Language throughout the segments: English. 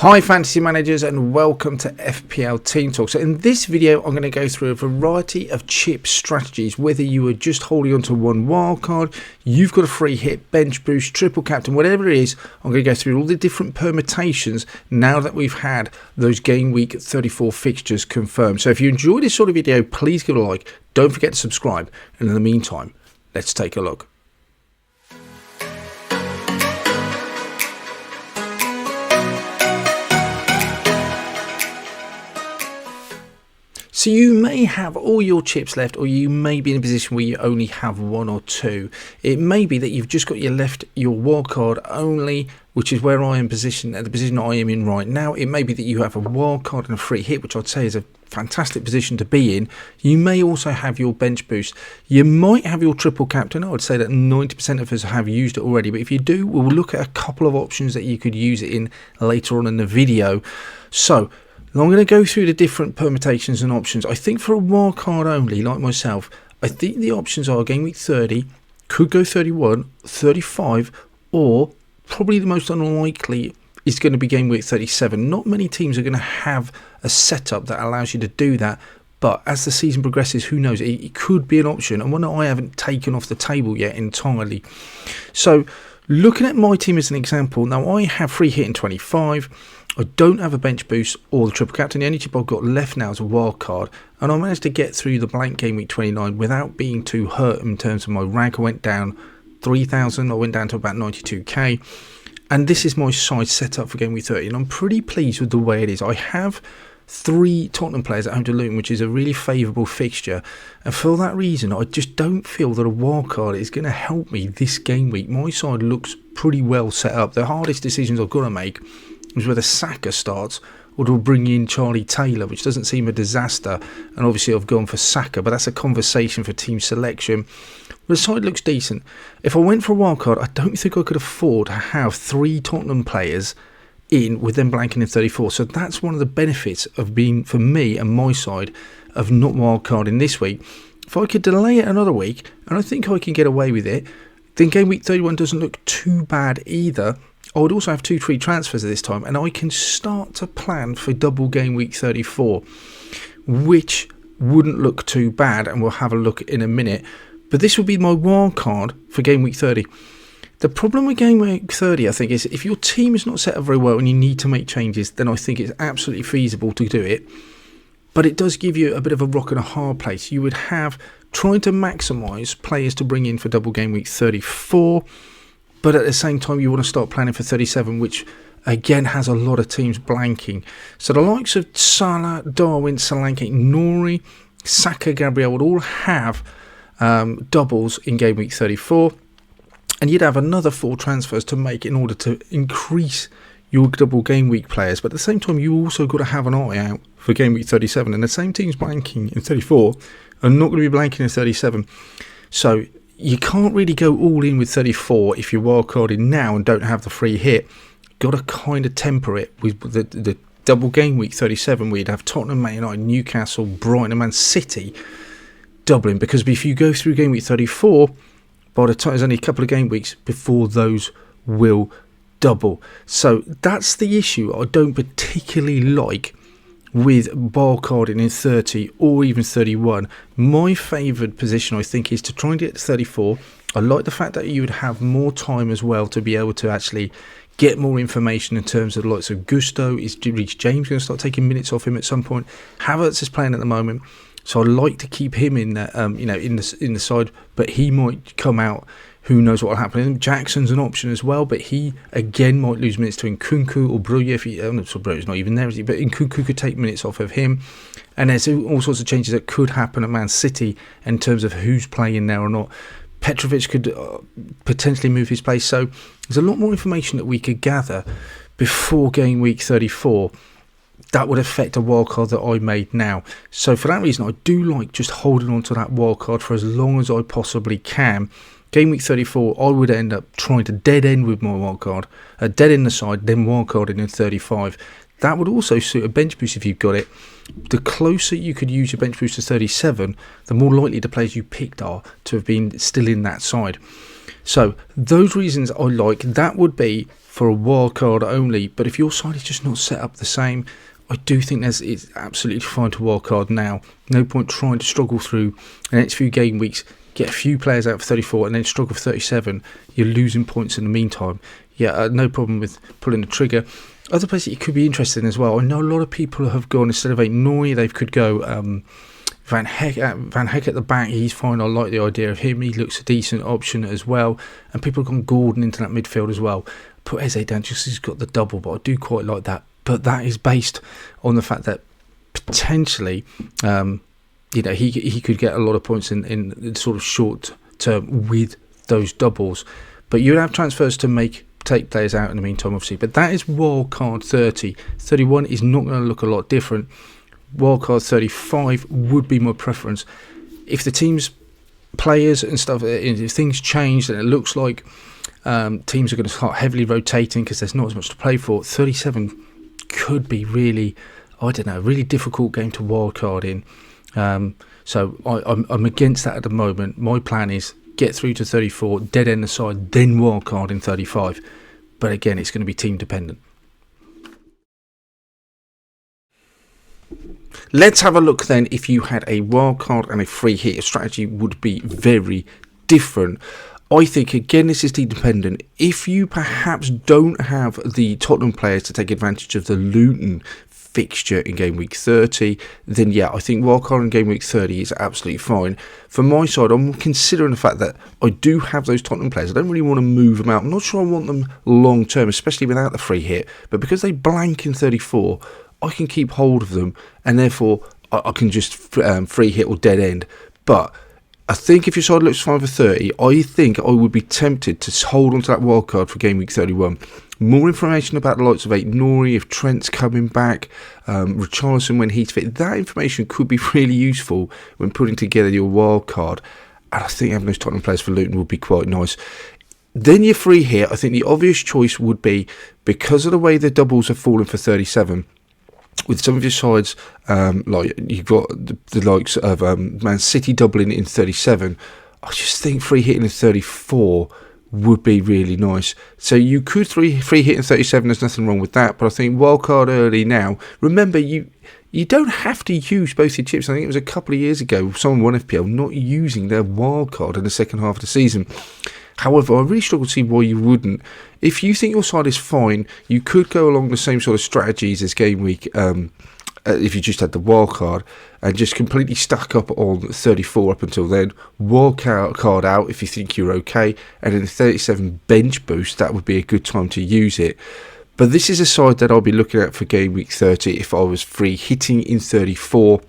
Hi Fantasy Managers, and welcome to FPL Team Talk. So in this video I'm going to go through a variety of chip strategies. Whether you are just holding on to one wildcard, you've got a free hit, bench boost, triple captain, whatever it is, I'm going to go through all the different permutations now that we've had those game week 34 fixtures confirmed. So if you enjoy this sort of video, please give it a like, don't forget to subscribe, and in the meantime, let's take a look. So you may have all your chips left, or you may be in a position where you only have one or two. It may be that you've just got your wildcard only, which is where I am positioned, at the position I am in right now. It may be that you have a wildcard and a free hit, which I'd say is a fantastic position to be in. You may also have your bench boost. You might have your triple captain. I would say that 90% of us have used it already, but if you do, we'll look at a couple of options that you could use it in later on in the video. So I'm going to go through the different permutations and options. I think for a wildcard only, like myself, I think the options are game week 30, could go 31, 35, or probably the most unlikely is going to be game week 37. Not many teams are going to have a setup that allows you to do that, but as the season progresses, who knows, it could be an option, and one that I haven't taken off the table yet entirely. So looking at my team as an example, now I have free hit in 25. I don't have a bench boost or the triple captain. The only chip I've got left now is a wild card, and I managed to get through the blank game week 29 without being too hurt in terms of my rank. I went down 3,000. I went down to about 92k, and this is my side setup for game week 30, and I'm pretty pleased with the way it is. I have 3 Tottenham players at home to Luton, which is a really favourable fixture, and for that reason I just don't feel that a wildcard is going to help me this game week. My side looks pretty well set up. The hardest decisions I've got to make is whether Saka starts or to bring in Charlie Taylor, which doesn't seem a disaster, and obviously I've gone for Saka, but that's a conversation for team selection. The side looks decent. If I went for a wildcard, I don't think I could afford to have 3 Tottenham players in with them blanking in 34, so that's one of the benefits of being, for me and my side, of not wildcarding this week. If I could delay it another week, and I think I can get away with it, then game week 31 doesn't look too bad either. I would also have 2 free transfers at this time, and I can start to plan for double game week 34, which wouldn't look too bad, and we'll have a look in a minute. But this would be my wild card for game week 30. The problem with game week 30, I think, is if your team is not set up very well and you need to make changes, then I think it's absolutely feasible to do it. But it does give you a bit of a rock and a hard place. You would have trying to maximise players to bring in for double game week 34, but at the same time you want to start planning for 37, which again has a lot of teams blanking. So the likes of Salah, Darwin, Solanke, Nori, Saka, Gabriel would all have doubles in game week 34, and you'd have another 4 transfers to make in order to increase your double game week players. But at the same time, you also got to have an eye out for game week 37, and the same teams blanking in 34 are not going to be blanking in 37. So you can't really go all in with 34 if you're wildcarding now and don't have the free hit. Got to kind of temper it with the double game week 37, where you'd have Tottenham, Man United, Newcastle, Brighton and Man City doubling, because if you go through game week 34, by the time there's only a couple of game weeks before those will double. So that's the issue I don't particularly like with wildcarding in 30 or even 31. My favoured position, I think, is to try and get to 34. I like the fact that you would have more time as well to be able to actually get more information in terms of the likes of Gusto. Is Reece James going to start taking minutes off him at some point? Havertz is playing at the moment, so I like to keep him in in the side, but he might come out. Who knows what will happen? Jackson's an option as well, but he again might lose minutes to Nkunku or Brugge. If he, Brugge's not even there, is he? But Nkunku could take minutes off of him, and there's all sorts of changes that could happen at Man City in terms of who's playing there or not. Petrovic could potentially move his place, so there's a lot more information that we could gather before game week 34. That would affect a wildcard that I made now. So for that reason, I do like just holding on to that wildcard for as long as I possibly can. Game week 34, I would end up trying to dead end with my wildcard, dead end the side, then wildcarding in 35. That would also suit a bench boost if you've got it. The closer you could use your bench boost to 37, the more likely the players you picked are to have been still in that side. So those reasons I like, that would be for a wild card only. But if your side is just not set up the same, I do think it's absolutely fine to wild card now. No point trying to struggle through the next few game weeks, get a few players out for 34 and then struggle for 37. You're losing points in the meantime. Yeah, no problem with pulling the trigger. Other places you could be interested in as well. I know a lot of people have gone, instead of Noy, they could go Van Heck at the back. He's fine. I like the idea of him. He looks a decent option as well. And people have gone Gordon into that midfield as well. Put Eze down just because he's got the double, but I do quite like that. But that is based on the fact that potentially, he could get a lot of points in sort of short term with those doubles. But you'd have transfers to take players out in the meantime, obviously. But that is wildcard 30. 31 is not going to look a lot different. Wildcard 35 would be my preference. If the team's players and stuff, if things change and it looks like teams are going to start heavily rotating because there's not as much to play for, 37 could be really, really difficult game to wildcard in. So I'm against that at the moment. My plan is get through to 34, dead end the side, then wildcard in 35. But again, it's going to be team dependent. Let's have a look then. If you had a wildcard and a free hit, your strategy would be very different. I think, again, this is team dependent. If you perhaps don't have the Tottenham players to take advantage of the Luton fixture in game week 30, then yeah, I think wildcard in game week 30 is absolutely fine. For my side, I'm considering the fact that I do have those Tottenham players. I don't really want to move them out. I'm not sure I want them long term, especially without the free hit. But because they blank in 34, I can keep hold of them, and therefore I can just free hit or dead end. But I think if your side looks fine for 30, I think I would be tempted to hold on to that wildcard for game week 31. More information about the likes of Nori, if Trent's coming back, Richarlison when he's fit. That information could be really useful when putting together your wildcard. And I think having those Tottenham players for Luton would be quite nice. Then your free hit, I think the obvious choice would be, because of the way the doubles have fallen for 37, with some of your sides, like you've got the likes of Man City doubling in 37, I just think free hitting in 34 would be really nice. So you could free hit in 37, there's nothing wrong with that, but I think wildcard early now. Remember, you don't have to use both your chips. I think it was a couple of years ago, someone won FPL not using their wildcard in the second half of the season. However, I really struggle to see why you wouldn't. If you think your side is fine, you could go along the same sort of strategies as game week if you just had the wildcard and just completely stack up on 34 up until then. Wildcard out if you think you're okay, and then 37 bench boost, that would be a good time to use it. But this is a side that I'll be looking at for game week 30 if I was free hitting in 34.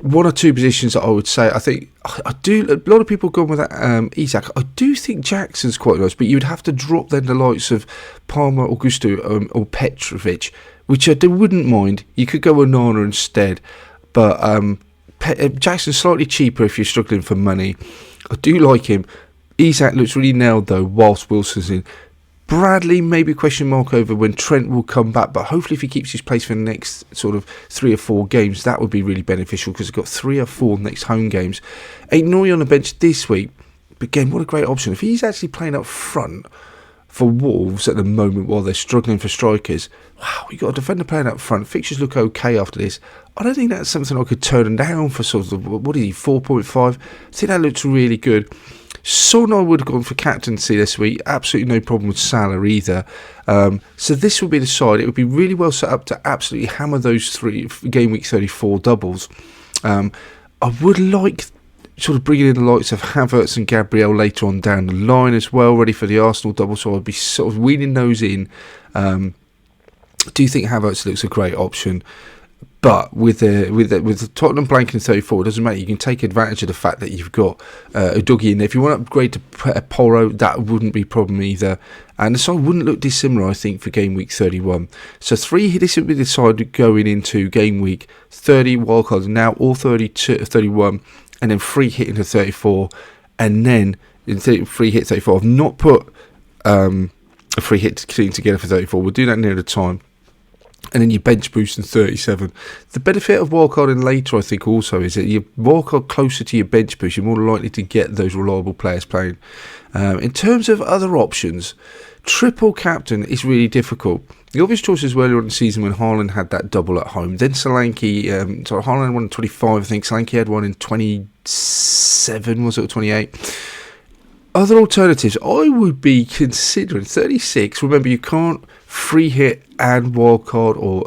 One or two positions that I would say, I think I do. A lot of people gone with that Isak. I do think Jackson's quite nice, but you'd have to drop then the likes of Palmer, Augusto, or Petrovic, which I wouldn't mind. You could go Onana instead, but Jackson's slightly cheaper if you're struggling for money. I do like him. Isak looks really nailed though, whilst Wilson's in. Bradley, maybe question mark over when Trent will come back, but hopefully if he keeps his place for the next sort of 3 or 4 games, that would be really beneficial because he's got 3 or 4 next home games. Noy on the bench this week, but again, what a great option. If he's actually playing up front for Wolves at the moment while they're struggling for strikers, wow, you've got a defender playing up front. Fixtures look okay after this. I don't think that's something I could turn down for sort of, what is he, 4.5? I think that looks really good. Son I would have gone for captaincy this week. Absolutely no problem with Salah either. So this would be the side. It would be really well set up to absolutely hammer those 3 game week 34 doubles. I would like sort of bringing in the likes of Havertz and Gabriel later on down the line as well, ready for the Arsenal double. So I'd be sort of weaning those in. I do think Havertz looks a great option. But with the Tottenham blanking 34, it doesn't matter. You can take advantage of the fact that you've got a Dougie in there. If you want to upgrade to Poro, that wouldn't be a problem either. And the side wouldn't look dissimilar, I think, for game week 31. So this would be the side going into game week 30 wildcards now, or 31, and then free hit into 34, and then free hit 34. I've not put a free hit together for 34. We'll do that near the time. And then your bench boost in 37. The benefit of wildcarding later, I think, also is that you wildcard closer to your bench boost, you're more likely to get those reliable players playing. In terms of other options, Triple captain is really difficult. The obvious choices were earlier in the season when Haaland had that double at home. Then Solanke, Haaland had one in 25, I think. Solanke had one in 27, was it, or 28? Other alternatives, I would be considering 36. Remember, you can't free hit and wildcard, or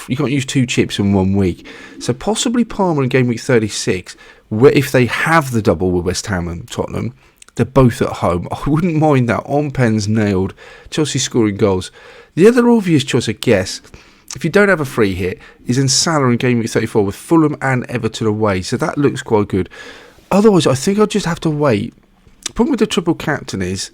you can't use 2 chips in 1 week. So possibly Palmer in game week 36, where if they have the double with West Ham and Tottenham, they're both at home. I wouldn't mind that. On pens nailed. Chelsea scoring goals. The other obvious choice, I guess, if you don't have a free hit, is in Salah in game week 34 with Fulham and Everton away. So that looks quite good. Otherwise, I think I'll just have to wait. The problem with the triple captain is,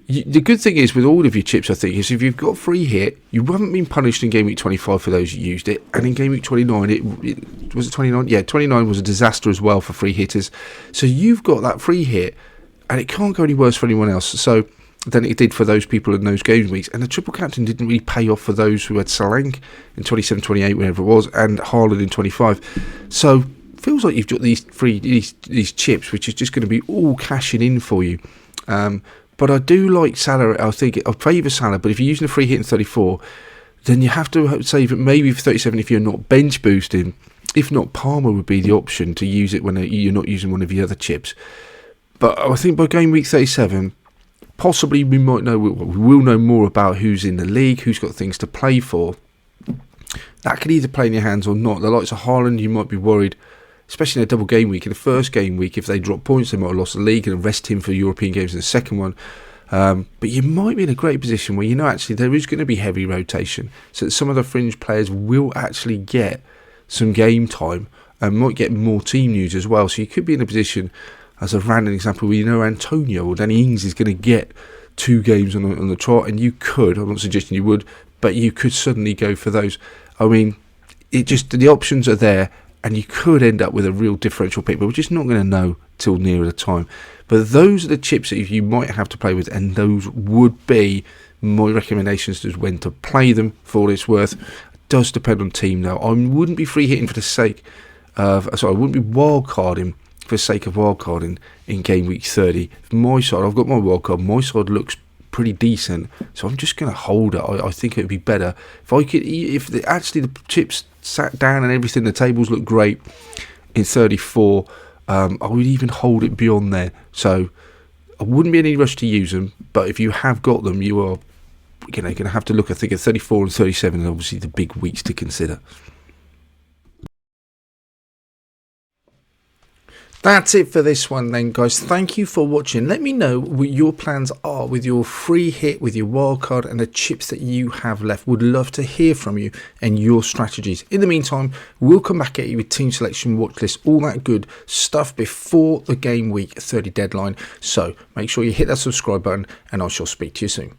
the good thing is with all of your chips, I think, is if you've got free hit, you haven't been punished in game week 25 for those who used it, and in game week 29, was it 29? Yeah, 29 was a disaster as well for free hitters. So you've got that free hit, and it can't go any worse for anyone else. So than it did for those people in those game weeks. And the triple captain didn't really pay off for those who had Solanke in 27, 28, whenever it was, and Haaland in 25. So feels like you've got these chips, which is just going to be all cashing in for you. But I do like Salah. I think I'll favour Salah, but if you're using a free hit in 34, then you have to save it maybe for 37 if you're not bench boosting. If not, Palmer would be the option to use it when you're not using one of the other chips. But I think by game week 37, possibly we will know more about who's in the league, who's got things to play for. That could either play in your hands or not. The likes of Haaland, you might be worried, especially in a double game week. In the first game week, if they drop points, they might have lost the league and rest him for European games in the second one. But you might be in a great position where you know actually there is going to be heavy rotation, so that some of the fringe players will actually get some game time and might get more team news as well. So you could be in a position, as a random example, where you know Antonio or Danny Ings is going to get 2 games on the trot, and you could, I'm not suggesting you would, but you could suddenly go for those. I mean, the options are there, and you could end up with a real differential pick, but we're just not going to know till nearer the time. But those are the chips that you might have to play with, and those would be my recommendations as when to play them for what it's worth. It does depend on team though. I wouldn't be free hitting for the sake of, I wouldn't be wildcarding for the sake of wildcarding in game week 30. My side, I've got my wildcard, my side looks pretty decent, so I'm just going to hold it. I think it would be better if the chips sat down and everything, the tables look great in 34. I would even hold it beyond there, so I wouldn't be in any rush to use them. But if you have got them, you are going to have to look, I think, at 34 and 37, and obviously the big weeks to consider. That's it for this one then, guys. Thank you for watching. Let me know what your plans are with your free hit, with your wildcard, and the chips that you have left. Would love to hear from you and your strategies. In the meantime, we'll come back at you with team selection, watch list, all that good stuff before the game week 30 deadline. So make sure you hit that subscribe button, and I shall speak to you soon.